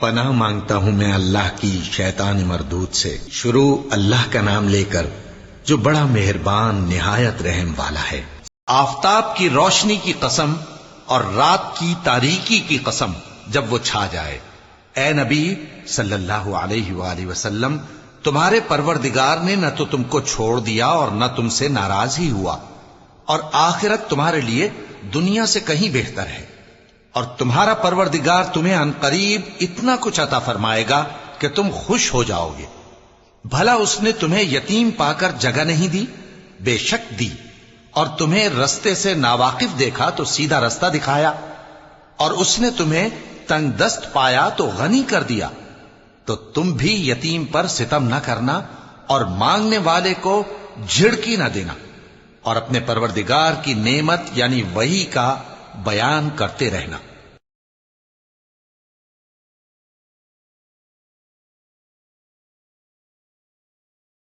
پناہ مانگتا ہوں میں اللہ کی شیطان مردود سے۔ شروع اللہ کا نام لے کر جو بڑا مہربان نہایت رحم والا ہے۔ آفتاب کی روشنی کی قسم اور رات کی تاریکی کی قسم جب وہ چھا جائے۔ اے نبی صلی اللہ علیہ وآلہ وسلم، تمہارے پروردگار نے نہ تو تم کو چھوڑ دیا اور نہ تم سے ناراض ہی ہوا، اور آخرت تمہارے لیے دنیا سے کہیں بہتر ہے، اور تمہارا پروردگار تمہیں عنقریب اتنا کچھ عطا فرمائے گا کہ تم خوش ہو جاؤ گے۔ بھلا اس نے تمہیں یتیم پا کر جگہ نہیں دی؟ بے شک دی، اور تمہیں رستے سے ناواقف دیکھا تو سیدھا رستہ دکھایا، اور اس نے تمہیں تنگ دست پایا تو غنی کر دیا۔ تو تم بھی یتیم پر ستم نہ کرنا اور مانگنے والے کو جھڑکی نہ دینا، اور اپنے پروردگار کی نعمت یعنی وحی کا بیان کرتے رہنا۔